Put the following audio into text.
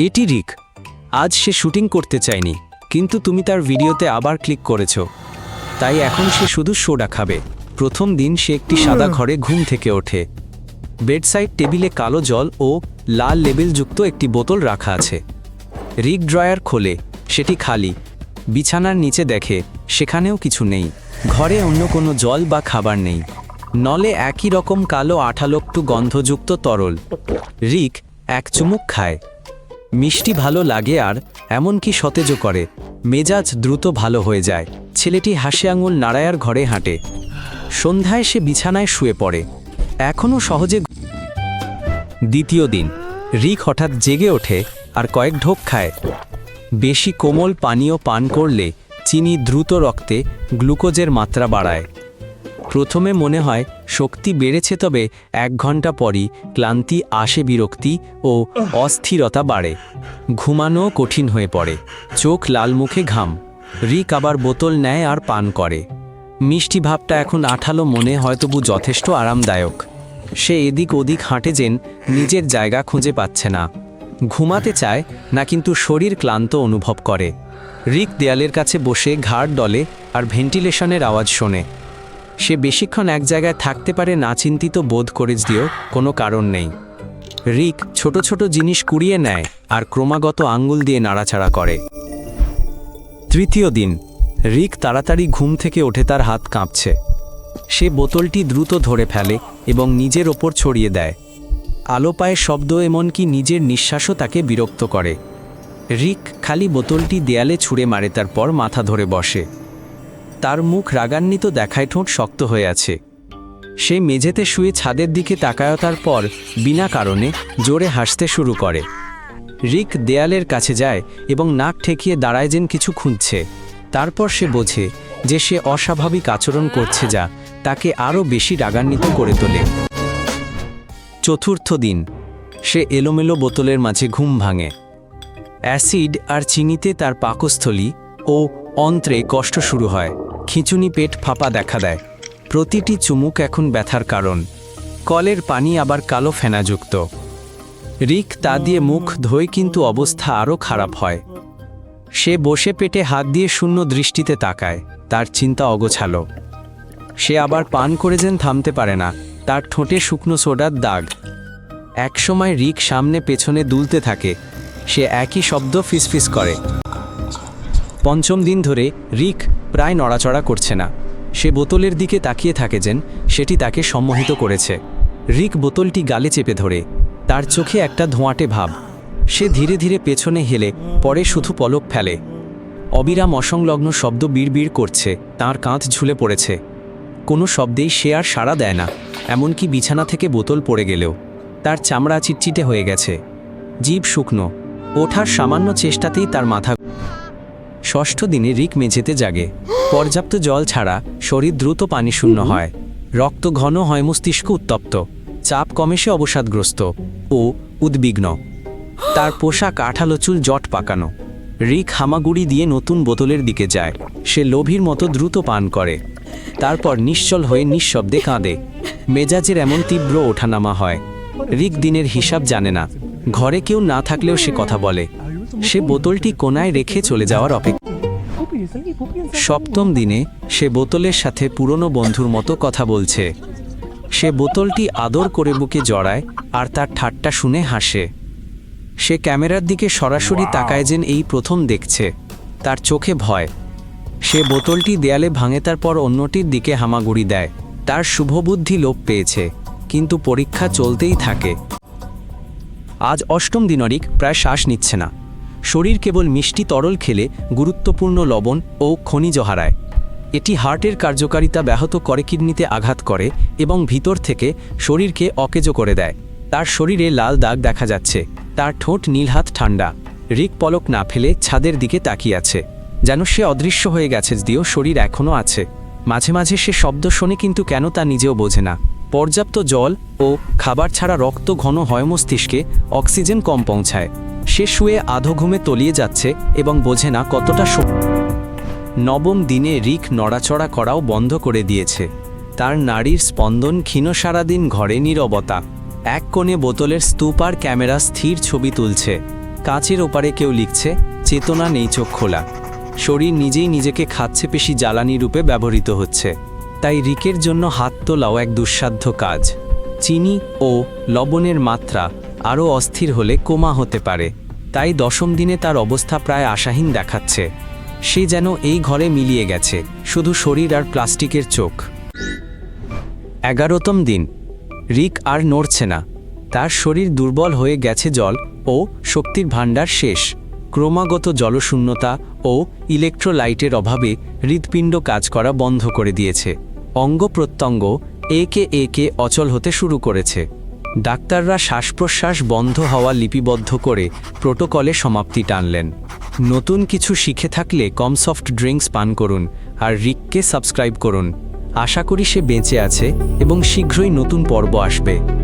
এটি রিক। আজ সে শুটিং করতে চায়নি, কিন্তু তুমি তার ভিডিওতে আবার ক্লিক করেছ, তাই এখন সে শুধু সোডা খাবে। প্রথম দিন সে একটি সাদা ঘরে ঘুম থেকে ওঠে। বেডসাইড টেবিলে কালো জল ও লাল লেবেলযুক্ত একটি বোতল রাখা আছে। রিক ড্রয়ার খোলে, সেটি খালি। বিছানার নিচে দেখে, সেখানেও কিছু নেই। ঘরে অন্য কোনো জল বা খাবার নেই। নলে একই রকম কালো আঠালোকটু গন্ধযুক্ত তরল। রিক এক চুমুক খায়। মিষ্টি ভালো লাগে আর এমনকি সতেজও করে। মেজাজ দ্রুত ভালো হয়ে যায়। ছেলেটি হাসি আঙুল নাড়ায়ার ঘরে হাঁটে। সন্ধ্যায় সে বিছানায় শুয়ে পড়ে, এখনও সহজে। দ্বিতীয় দিন রিক হঠাৎ জেগে ওঠে আর কয়েক ঢোক খায়। বেশি কোমল পানীয় পান করলে চিনি দ্রুত রক্তে গ্লুকোজের মাত্রা বাড়ায়। প্রথমে মনে হয় শক্তি বেড়েছে, তবে 1 ঘন্টা পরই ক্লান্তি আসে, বিরক্তি ও অস্থিরতা বাড়ে। ঘুমানো কঠিন হয়ে পড়ে, চোখ লাল, মুখে ঘাম। রিক আবার বোতল নেয় আর পান করে। মিষ্টি ভাবটা এখন আঠালো মনে হয়, তবু যথেষ্ট আরামদায়ক। সে এদিক ওদিক হাঁটে, যেন নিজের জায়গা খুঁজে পাচ্ছে না। ঘুমাতে চায় না, কিন্তু শরীর ক্লান্ত অনুভব করে। রিক দেয়ালের কাছে বসে ঘাড় ডলে আর ভেন্টিলেশনের আওয়াজ শোনে। সে বেশিক্ষণ এক জায়গায় থাকতে পারে না, চিন্তিত বোধ করে দিয়েও কোনো কারণ নেই। রিক ছোট ছোট জিনিস কুড়িয়ে নেয় আর ক্রমাগত আঙ্গুল দিয়ে নাড়াচাড়া করে। তৃতীয় দিন রিক তাড়াতাড়ি ঘুম থেকে ওঠে, তার হাত কাঁপছে। সে বোতলটি দ্রুত ধরে ফেলে এবং নিজের ওপর ছড়িয়ে দেয়। আলো পায়ে শব্দ, এমনকি নিজের নিঃশ্বাসও তাকে বিরক্ত করে। রিক খালি বোতলটি দেয়ালে ছুঁড়ে মারে, তারপর মাথা ধরে বসে। তার মুখ রাগান্বিত দেখায়, ঠোঁট শক্ত হয়ে আছে। সে মেঝেতে শুয়ে ছাদের দিকে তাকায়, তারপর বিনা কারণে জোরে হাসতে শুরু করে। রিক দেয়ালের কাছে যায় এবং নাক ঠেকিয়ে দাঁড়ায়, যেন কিছু খুঁজছে। তারপর সে বোঝে যে সে অস্বাভাবিক আচরণ করছে, যা তাকে আরও বেশি রাগান্বিত করে তোলে। চতুর্থ দিন সে এলোমেলো বোতলের মাঝে ঘুম ভাঙে। অ্যাসিড আর চিনিতে তার পাকস্থলী ও অন্ত্রে কষ্ট শুরু হয়। খিঁচুনি, পেট ফাঁপা দেখা দেয়। প্রতিটি চুমুক এখন ব্যথার কারণ। কলের পানি আবার কালো ফেনাযুক্ত। রিক তা দিয়ে মুখ ধোয়, কিন্তু অবস্থা আরও খারাপ হয়। সে বসে পেটে হাত দিয়ে শূন্য দৃষ্টিতে তাকায়। তার চিন্তা অগোছালো। সে আবার পান করে যেন থামতে পারে না। তার ঠোঁটে শুকনো সোডার দাগ। একসময় রিক সামনে পেছনে দুলতে থাকে। সে একই শব্দ ফিসফিস করে। পঞ্চম দিন ধরে রিক প্রায় নড়াচড়া করছে না। সে বোতলের দিকে তাকিয়ে থাকে, যেন সেটি তাকে সম্মোহিত করেছে। রিক বোতলটি গালে চেপে ধরে। তার চোখে একটা ধোঁয়াটে ভাব। সে ধীরে ধীরে পেছনে হেলে পরে, শুধু পলক ফেলে। অবিরাম অসংলগ্ন শব্দ বিড়বিড় করছে, তার কাঁধ ঝুলে পড়েছে। কোনো শব্দেই সে আর সাড়া দেয় না, এমনকি বিছানা থেকে বোতল পড়ে গেলেও। তার চামড়া চিটচিটে হয়ে গেছে, জিভ শুকনো। ওঠার সামান্য চেষ্টাতেই তার মাথা। ষষ্ঠ দিনে রিক মেঝেতে জাগে। পর্যাপ্ত জল ছাড়া শরীর দ্রুত পানিশূন্য হয়। রক্ত ঘন হয়, মস্তিষ্ক উত্তপ্ত। চাপ কমে, সে অবসাদগ্রস্ত ও উদ্বিগ্ন। তার পোশাক আঠালো, চুল জট পাকানো। রিক হামাগুড়ি দিয়ে নতুন বোতলের দিকে যায়। সে লোভীর মতো দ্রুত পান করে, তারপর নিশ্চল হয়ে নিঃশব্দে কাঁদে। মেজাজের এমন তীব্র ওঠানামা হয়। রিক দিনের হিসাব জানে না। ঘরে কেউ না থাকলেও সে কথা বলে। সে বোতলটি কোনায় রেখে চলে যাওয়ার অপেক্ষা। সপ্তম দিনে সে বোতলের সাথে পুরনো বন্ধুর মতো কথা বলছে। সে বোতলটি আদর করে বুকে জড়ায় আর তার ঠাট্টা শুনে হাসে। সে ক্যামেরার দিকে সরাসরি তাকায়, যেন এই প্রথম দেখছে। তার চোখে ভয়। সে বোতলটি দেয়ালে ভাঙে, তারপর অন্যটির দিকে হামাগুড়ি দেয়। তার শুভবুদ্ধি লোপ পেয়েছে, কিন্তু পরীক্ষা চলতেই থাকে। আজ অষ্টম দিন। রিক প্রায় শ্বাস নিচ্ছে না। শরীর কেবল মিষ্টি তরল খেলে গুরুত্বপূর্ণ লবণ ও খনিজ হারায়। এটি হার্টের কার্যকারিতা ব্যাহত করে, কিডনিতে আঘাত করে এবং ভিতর থেকে শরীরকে অকেজো করে দেয়। তার শরীরে লাল দাগ দেখা যাচ্ছে। তার ঠোঁট নীলহাত ঠান্ডা। রিক পলক না ফেলে ছাদের দিকে তাকিয়ে আছে, যেন সে অদৃশ্য হয়ে গেছে, যদিও শরীর এখনও আছে। মাঝে মাঝে সে শব্দ শোনে, কিন্তু কেন তা নিজেও বোঝে না। পর্যাপ্ত জল ও খাবার ছাড়া রক্ত ঘন হয়, মস্তিষ্কে অক্সিজেন কম পৌঁছায়। সে শুয়ে আধো ঘুমে তলিয়ে যাচ্ছে এবং বোঝে না কতটা। নবম দিনে রিক নড়াচড়া করাও বন্ধ করে দিয়েছে। তার নাড়ির স্পন্দন ক্ষীণ। সারাদিন ঘরে নীরবতা। এক কোণে বোতলের স্তূপ আর ক্যামেরা স্থির ছবি তুলছে। কাঁচের ওপারে কেউ লিখছে, চেতনা নেই, চোখ খোলা। শরীর নিজেই নিজেকে খাচ্ছে, পেশি জ্বালানি রূপে ব্যবহৃত হচ্ছে। তাই রিকের জন্য হাত তোলাও এক দুঃসাধ্য কাজ। চিনি ও লবণের মাত্রা আরও অস্থির হলে কোমা হতে পারে। তাই 10ম দিনে তার অবস্থা প্রায় আশাহীন দেখাচ্ছে। সে যেন এই ঘরে মিলিয়ে গেছে, শুধু শরীর আর প্লাস্টিকের চোখ। 11তম দিন। রিক আর নড়ছে না। তার শরীর দুর্বল হয়ে গেছে, জল ও শক্তির ভাণ্ডার শেষ। ক্রমাগত জলশূন্যতা ও ইলেকট্রোলাইটের অভাবে হৃৎপিণ্ড কাজ করা বন্ধ করে দিয়েছে। অঙ্গ প্রত্যঙ্গ একে একে অচল হতে শুরু করেছে। ডাক্তাররা শ্বাস প্রশ্বাস বন্ধ হওয়া লিপিবদ্ধ করে প্রোটোকলে সমাপ্তি টানলেন। নতুন কিছু শিখে থাকলে কম সফট ড্রিঙ্কস পান করুন আর রিককে সাবস্ক্রাইব করুন। আশা করি সে বেঁচে আছে এবং শীঘ্রই নতুন পর্ব আসবে।